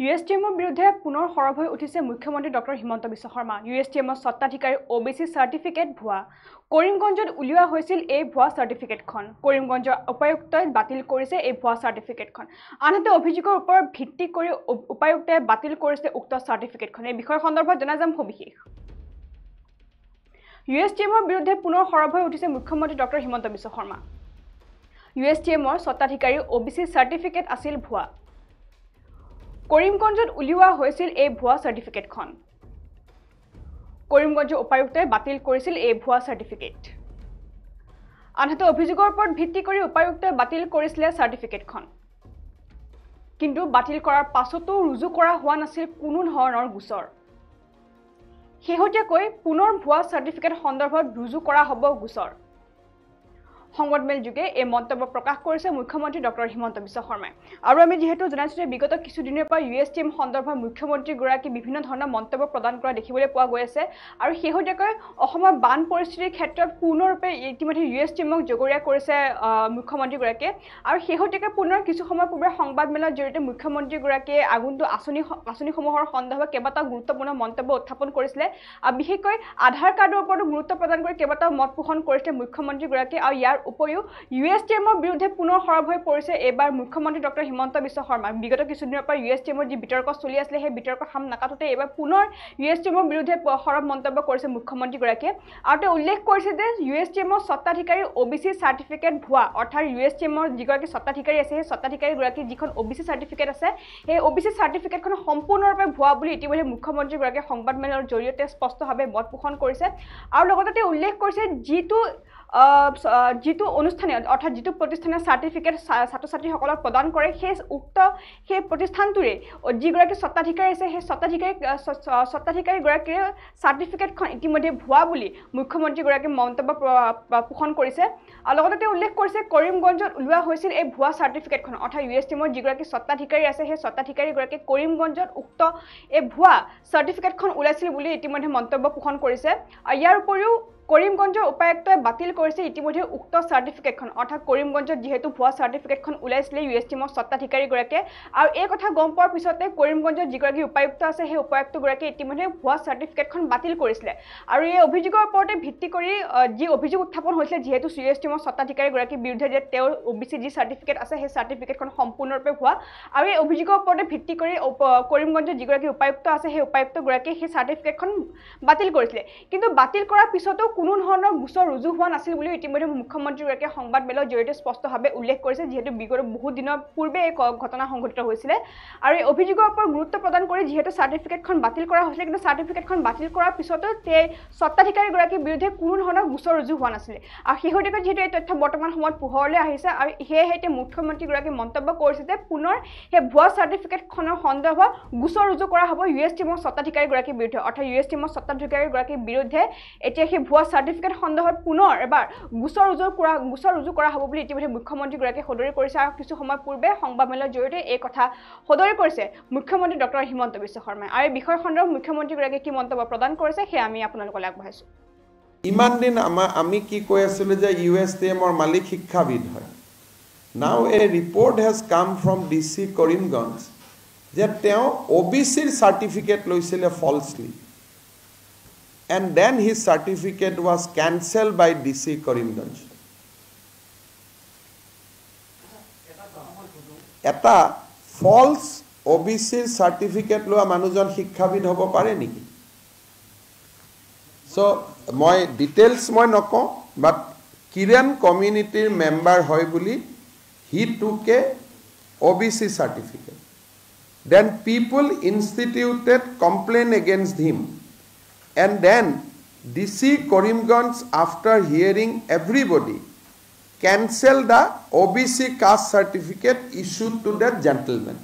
USTMৰ বিৰুদ্ধে পুনৰ সৰব হৈ উঠিছে মুখ্যমন্ত্ৰী ডক্টৰ হিমন্ত বিশ্ব শৰ্মা। USTMৰ স্বত্বাধিকাৰী OBC সাৰ্টিফিকেট ভুৱা। কৰিমগঞ্জত উলিওৱা হৈছিল এই ভুৱা সাৰ্টিফিকেটখন। কৰিমগঞ্জৰ উপায়ুক্তই বাতিল কৰিছে এই ভুৱা সাৰ্টিফিকেটখন। আনহাতে অভিযোগৰ ওপৰত ভিত্তি কৰি উপায়ুক্তই বাতিল কৰিছে উক্ত সাৰ্টিফিকেটখন। এই বিষয় সন্দৰ্ভত জনাযাম সবিশেষ। USTMৰ বিৰুদ্ধে পুনৰ সৰব হৈ উঠিছে মুখ্যমন্ত্ৰী ডক্টৰ হিমন্ত বিশ্ব শৰ্মা। USTMৰ স্বত্বাধিকাৰী OBC সাৰ্টিফিকেট আছিল ভুৱা। কৰিমগঞ্জত উলিওৱা হৈছিল এই ভুৱা সাৰ্টিফিকেটখন। কৰিমগঞ্জৰ উপায়ুক্তই বাতিল কৰিছিল এই ভুৱা সাৰ্টিফিকেট। আনহাতে অভিযোগৰ ওপৰত ভিত্তি কৰি উপায়ুক্তই বাতিল কৰিছিল সাৰ্টিফিকেটখন। কিন্তু বাতিল কৰাৰ পাছতো ৰুজু কৰা হোৱা নাছিল কোনো ধৰণৰ গোচৰ। শেহতীয়াকৈ পুনৰ ভুৱা সাৰ্টিফিকেট সন্দৰ্ভত ৰুজু কৰা হ'ব গোচৰ। সংবাদমেল যোগে এই মন্তব্য প্ৰকাশ কৰিছে মুখ্যমন্ত্ৰী ডক্টৰ হিমন্ত বিশ্ব শৰ্মাই। আৰু আমি যেহেতু জানাইছো যে বিগত কিছুদিনৰ পৰা USTM সন্দৰ্ভত মুখ্যমন্ত্ৰীগৰাকী বিভিন্ন ধৰণৰ মন্তব্য প্ৰদান কৰা দেখিবলৈ পোৱা গৈ আছে। আৰু শেহতীয়াকৈ অসমৰ বান পৰিস্থিতিৰ ক্ষেত্ৰত পূৰ্ণৰূপে ইতিমধ্যে USTMক জগৰীয়া কৰিছে মুখ্যমন্ত্ৰীগৰাকীয়ে। আৰু শেহতীয়াকৈ পুনৰ কিছু সময় পূৰ্বে সংবাদমেলৰ জৰিয়তে মুখ্যমন্ত্ৰীগৰাকীয়ে আগন্তুক আঁচনিসমূহৰ সন্দৰ্ভত কেইবাটাও গুৰুত্বপূৰ্ণ মন্তব্য উত্থাপন কৰিছিলে। বিশেষকৈ আধাৰ কাৰ্ডৰ ওপৰত গুৰুত্ব প্ৰদান কৰি কেইবাটাও মত পোষণ কৰিছে মুখ্যমন্ত্ৰীগৰাকীয়ে। আৰু ইয়াৰ উপৰিও USTMৰ বিৰুদ্ধে পুনৰ সৰব হৈ পৰিছে এইবাৰ মুখ্যমন্ত্ৰী ডক্টৰ হিমন্ত বিশ্ব শৰ্মা। বিগত কিছুদিনৰ পৰা USTMৰ যি বিতৰ্ক চলি আছিলে সেই বিতৰ্ক সাম নাকাটোতে এইবাৰ পুনৰ USTMৰ বিৰুদ্ধে সৰব মন্তব্য কৰিছে মুখ্যমন্ত্ৰীগৰাকীয়ে। আৰু তেওঁ উল্লেখ কৰিছে যে USTMৰ স্বত্বাধিকাৰী OBC সাৰ্টিফিকেট ভুৱা। অৰ্থাৎ USTMৰ যিগৰাকী স্বত্বাধিকাৰী আছে সেই স্বত্বাধিকাৰীগৰাকীৰ যিখন OBC সাৰ্টিফিকেট আছে সেই OBC সাৰ্টিফিকেটখন সম্পূৰ্ণৰূপে ভুৱা বুলি ইতিমধ্যে মুখ্যমন্ত্ৰীগৰাকীয়ে সংবাদমেলৰ জৰিয়তে স্পষ্টভাৱে মত পোষণ কৰিছে। আৰু লগতে তেওঁ উল্লেখ কৰিছে যিটো অনুষ্ঠানে অৰ্থাৎ যিটো প্ৰতিষ্ঠানে সাৰ্টিফিকেট ছাত্ৰ ছাত্ৰীসকলক প্ৰদান কৰে সেই প্ৰতিষ্ঠানটোৰে যিগৰাকী স্বত্বাধিকাৰী আছে সেই স্বত্বাধিকাৰীগৰাকীৰ সাৰ্টিফিকেটখন ইতিমধ্যে ভুৱা বুলি মুখ্যমন্ত্ৰীগৰাকীয়ে মন্তব্য পোষণ কৰিছে। আৰু লগতে তেওঁ উল্লেখ কৰিছে কৰিমগঞ্জত উলিওৱা হৈছিল এই ভুৱা সাৰ্টিফিকেটখন। অৰ্থাৎ USTMৰ যিগৰাকী স্বত্বাধিকাৰী আছে সেই স্বত্বাধিকাৰীগৰাকীয়ে কৰিমগঞ্জত উক্ত এই ভুৱা সাৰ্টিফিকেটখন ওলাইছিল বুলি ইতিমধ্যে মন্তব্য পোষণ কৰিছে। আৰু ইয়াৰ উপৰিও কৰিমগঞ্জৰ উপায়ুক্তই বাতিল কৰিছে ইতিমধ্যে উক্ত সাৰ্টিফিকেটখন। অৰ্থাৎ কৰিমগঞ্জত যিহেতু ভুৱা সাৰ্টিফিকেটখন ওলাইছিলে USTMৰ স্বত্বাধিকাৰীগৰাকীয়ে। আৰু এই কথা গম পোৱাৰ পিছতে কৰিমগঞ্জত যিগৰাকী উপায়ুক্ত আছে সেই উপায়ুক্তগৰাকীয়ে ইতিমধ্যে ভুৱা সাৰ্টিফিকেটখন বাতিল কৰিছিলে। আৰু এই অভিযোগৰ ওপৰতে ভিত্তি কৰি যি অভিযোগ উত্থাপন হৈছিলে যিহেতু USTMৰ স্বত্বাধিকাৰীগৰাকীৰ বিৰুদ্ধে যে তেওঁৰ OBC যি সাৰ্টিফিকেট আছে সেই সাৰ্টিফিকেটখন সম্পূৰ্ণৰূপে ভুৱা। আৰু এই অভিযোগৰ ওপৰতে ভিত্তি কৰি কৰিমগঞ্জত যিগৰাকী উপায়ুক্ত আছে সেই উপায়ুক্তগৰাকীয়ে সেই সাৰ্টিফিকেটখন বাতিল কৰিছিলে। কিন্তু বাতিল কৰাৰ পিছতো কোনো ধৰণৰ গোচৰ ৰুজু হোৱা নাছিল বুলি ইতিমধ্যে মুখ্যমন্ত্ৰীগৰাকীয়ে সংবাদমেলৰ জৰিয়তে স্পষ্টভাৱে উল্লেখ কৰিছে। যিহেতু বিগত বহু দিনৰ পূৰ্বে এই ঘটনা সংঘটিত হৈছিলে। আৰু এই অভিযোগৰ ওপৰত গুৰুত্ব প্ৰদান কৰি যিহেতু সাৰ্টিফিকেটখন বাতিল কৰা হৈছিলে কিন্তু সাৰ্টিফিকেটখন বাতিল কৰাৰ পিছতো স্বত্বাধিকাৰীগৰাকীৰ বিৰুদ্ধে কোনো ধৰণৰ গোচৰ ৰুজু হোৱা নাছিলে। আৰু শেহতীয়াকৈ যিহেতু এই তথ্য বৰ্তমান সময়ত পোহৰলৈ আহিছে আৰু সেয়েহে মুখ্যমন্ত্ৰীগৰাকীয়ে মন্তব্য কৰিছে যে পুনৰ সেই ভুৱা সাৰ্টিফিকেটখনৰ সন্দৰ্ভত গোচৰ ৰুজু কৰা হ'ব USTMৰ স্বত্বাধিকাৰীগৰাকীৰ বিৰুদ্ধে। অৰ্থাৎ USTMৰ স্বত্বাধিকাৰীগৰাকীৰ বিৰুদ্ধে এতিয়া সেই ভুৱা সাৰ্টিফিকেট সন্দৰ্ভত পুনৰ এবাৰ গোচৰ ৰুজু কৰা হ'ব বুলি ইতিমধ্যে মুখ্যমন্ত্ৰীগৰাকীয়ে সদৰি কৰিছে। আৰু কিছু সময় পূৰ্বে সংবাদমেলৰ জৰিয়তে এই কথা সদৰি কৰিছে মুখ্যমন্ত্ৰী ডক্টৰ হিমন্ত বিশ্ব শৰ্মাই। আৰু এই বিষয় সন্দৰ্ভত মুখ্যমন্ত্ৰীগৰাকীয়ে কি মন্তব্য প্ৰদান কৰিছে সেয়া আমি আপোনালোকলৈ আগবঢ়াইছোঁ। ইমান দিন আমি কি কৈ আছিলোঁ যে USTMৰ মালিক শিক্ষাবিদ হয়। নাও এ ৰিপৰ্ট হেজ কাম ফ্ৰম DC কৰিমগঞ্জ যে তেওঁ OBCৰ চাৰ্টিফিকেট লৈছিলে ফলছলি। And then his certificate was cancelled by DC Karimganj. Eta false OBC certificate loa manujon শিক্ষাবিদ হ'ব পাৰে নেকি? So মই details মই নকওঁ, but Kiran community member হয় বুলি he took a OBC certificate. Then people instituted complaint against him. And then DC Karimganj, after hearing everybody, cancelled the OBC caste certificate issued to that gentleman.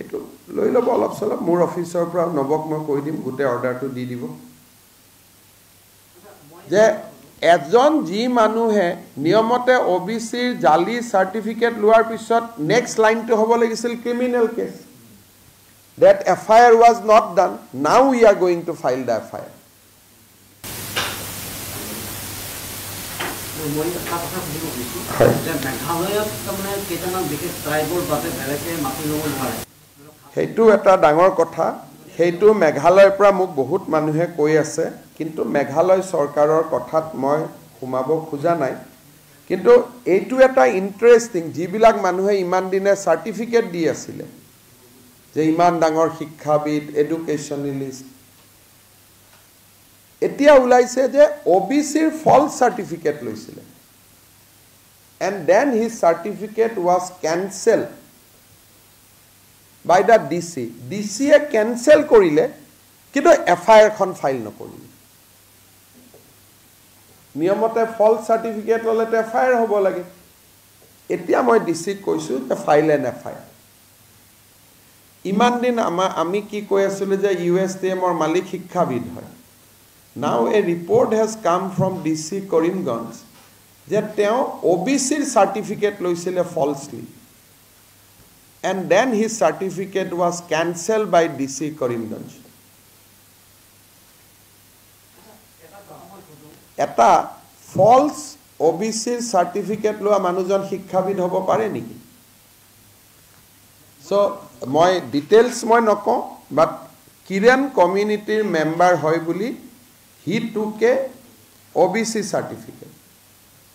Eto loi lobo olop solop more officer pra nobok moi koi dim gote order to di dibo je এজন G মানুহে নিয়মতে OBC জালি certificate লোৱাৰ পিছত next লাইনটো হ'ব লাগিছিল criminal case. That FIR was not done. Now we are going to file the FIR. মই এটা কথা সুধিব খুজিছোঁ যে মেঘালয়ত তাৰমানে কেইটামান বিশেষ ট্ৰাইবৰ বাবে বেলেগে মাটি ল'ব নোৱাৰে সেইটো এটা ডাঙৰ কথা সেইটো মেঘালয়ৰ পৰা মোক বহুত মানুহে কৈ আছে কিন্তু মেঘালয় চৰকাৰৰ কথাত মই সোমাব খোজা নাই কিন্তু এইটো এটা ইন্টাৰেষ্টিং যিবিলাক মানুহে ইমান দিনে সাৰ্টিফিকেট দি আছিলে যে ইমান ডাঙৰ শিক্ষাবিদ এডুকেশনালিষ্ট এতিয়া ওলাইছে যে ওবিসিৰ ফলছ সাৰ্টিফিকেট লৈছিলে and then his certificate was cancelled by the DC A cancel কৰিলে কিন্তু FIR খন ফাইল নকৰিলে নিয়মতে ফলছ সাৰ্টিফিকেট ললেতে FIR হ'ব লাগে এতিয়া মই DC কৈছো যে ফাইল এন FIR ইমান দিন আমি কি কৈ আছিলো যে USTM ৰ মালিক শিক্ষাবিদ হয় now a report has come from DC Karimganj যে তেওঁ OBCৰ সাৰ্টিফিকেট লৈছিলে falsely and then his certificate was cancelled by DC Karimganj এটা false OBCৰ সাৰ্টিফিকেট লোৱা মানুহজন শিক্ষাবিদ হ'ব পাৰে নেকি so মই ডিটেইলছ মই নকওঁ বাট কিৰেন কমিউনিটিৰ মেম্বাৰ হয় বুলি he took a OBC certificate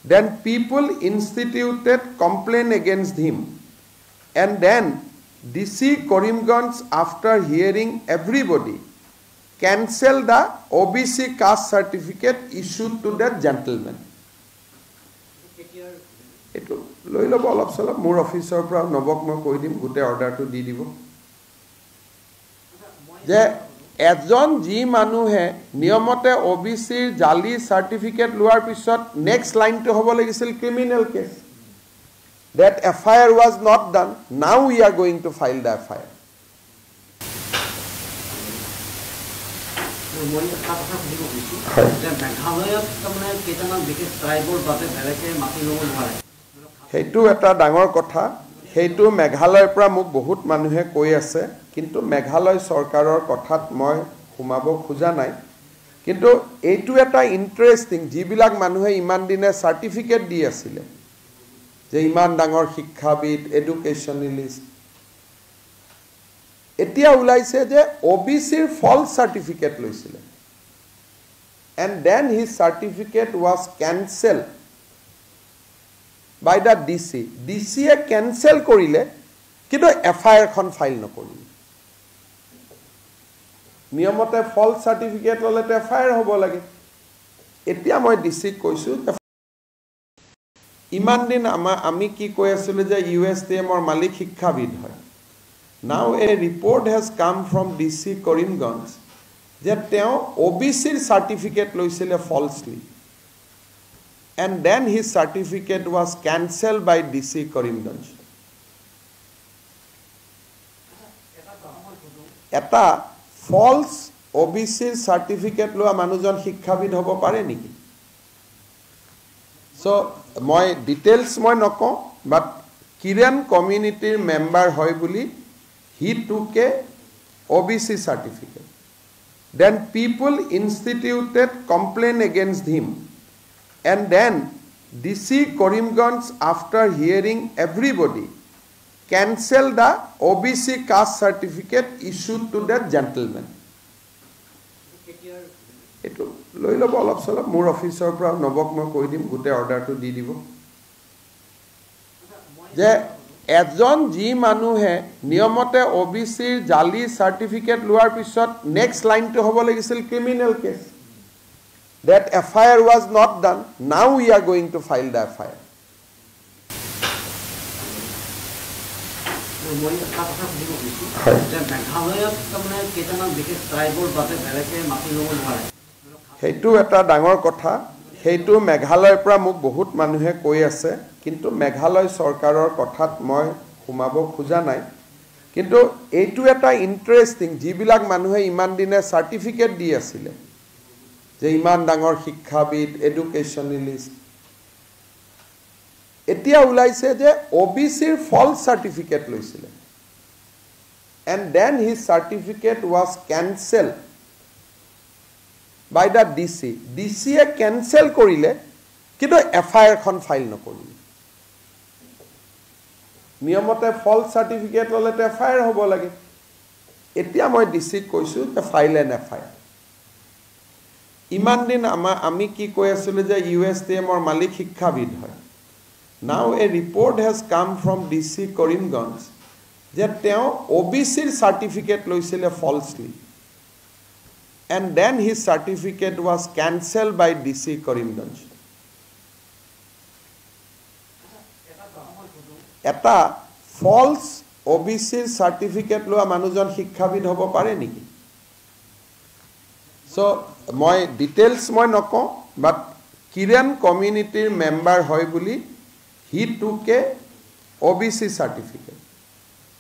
then people instituted complaint against him and then DC Karimganj after hearing everybody cancelled the OBC caste certificate issued to that gentleman eto loi lobo olop solop mur officer pra nobok moi koi dim gute order to di dibo je এজন G মানুহে নিয়মতে ওবিসিৰ জালি certificate লোৱাৰ পিছত next লাইনটো হ'ব লাগিছিল criminal case that FIR was not done now we are going to file the FIR মই এটা কথা সুধিব খুজিছোঁ যে মেঘালয়ত তাৰমানে কেইটামান বিশেষ ট্ৰাইবৰ বাবে বেলেগে মাটি ল'ব নোৱাৰে সেইটো এটা ডাঙৰ কথা সেইটো মেঘালয়ৰ পৰা মোক বহুত মানুহে কৈ আছে কিন্তু মেঘালয় চৰকাৰৰ কথাত মই সোমাব খোজা নাই কিন্তু এইটো এটা ইন্টাৰেষ্টিং যিবিলাক মানুহে ইমান দিনে সাৰ্টিফিকেট দি আছিলে যে ইমান ডাঙৰ শিক্ষাবিদ এডুকেশনালিষ্ট এতিয়া ওলাইছে যে OBCৰ ফলছ সাৰ্টিফিকেট লৈছিলে and then his certificate was cancelled by the DC A cancel কৰিলে কিন্তু FIR খন ফাইল নকৰিলে নিয়মতে ফলছ সাৰ্টিফিকেট ললেতে FIR হ'ব লাগে এতিয়া মই DC কৈছো ইমান দিন আমি কি কৈ আছিলো যে USTM ৰ মালিক শিক্ষাবিদ হয় now a report has come from DC Karimganj যে তেওঁ OBCৰ সাৰ্টিফিকেট লৈছিলে falsely and then his certificate was cancelled by DC Karimganj এটা false OBCৰ সাৰ্টিফিকেট লোৱা মানুহজন শিক্ষাবিদ হ'ব পাৰে নেকি so মই ডিটেইলছ মই নকওঁ বাট কিৰেন কমিউনিটিৰ মেম্বাৰ হয় বুলি he took a OBC certificate then people instituted complaint against him and then DC Karimganj after hearing everybody cancelled the OBC caste certificate issued to that gentleman eto loi lobo olop solop mur officer pra nobok moi koi dim gute order to di dibo je এজন G মানুহে নিয়মতে OBCৰ জালি certificate লোৱাৰ পিছত next লাইনটো হ'ব লাগিছিল criminal case that FIR was not done now we are going to file the FIR মই এটা কথা সুধিব খুজিছোঁ যে মেঘালয়ত তাৰমানে কেইটামান বিশেষ ট্ৰাইবৰ বাবে বেলেগে মাটি ল'ব নোৱাৰে সেইটো এটা ডাঙৰ কথা সেইটো মেঘালয়ৰ পৰা মোক বহুত মানুহে কৈ আছে কিন্তু মেঘালয় চৰকাৰৰ কথাত মই সোমাব খোজা নাই কিন্তু এইটো এটা ইন্টাৰেষ্টিং যিবিলাক মানুহে ইমান দিনে সাৰ্টিফিকেট দি আছিলে যে ইমান ডাঙৰ শিক্ষাবিদ এডুকেশনালিষ্ট এতিয়া ওলাইছে যে OBCৰ ফলছ সাৰ্টিফিকেট লৈছিলে and then his certificate was cancelled by the DC A cancel কৰিলে কিন্তু FIR খন ফাইল নকৰিলে নিয়মতে ফলছ সাৰ্টিফিকেট ললে FIR হ'ব লাগে এতিয়া মই ডিসিক কৈছো যে ফাইল এন FIR ইমান দিন আমি কি কৈ আছিলো যে USTM ৰ মালিক শিক্ষাবিদ হয় now a report has come from DC Karimganj যে তেওঁ OBC certificate লৈছিলে falsely and then his certificate was cancelled by DC Karimganj এটা false OBC certificate লোৱা মানুহজন শিক্ষাবিদ হ'ব পাৰে নেকি so মই ডিটেইলছ মই নকওঁ বাট কিৰেন কমিউনিটিৰ মেম্বাৰ হয় বুলি he took a OBC certificate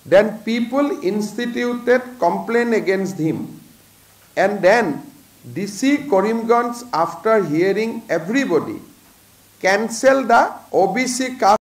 then people instituted complaint against him and then DC Karimganj after hearing everybody cancelled the OBC caste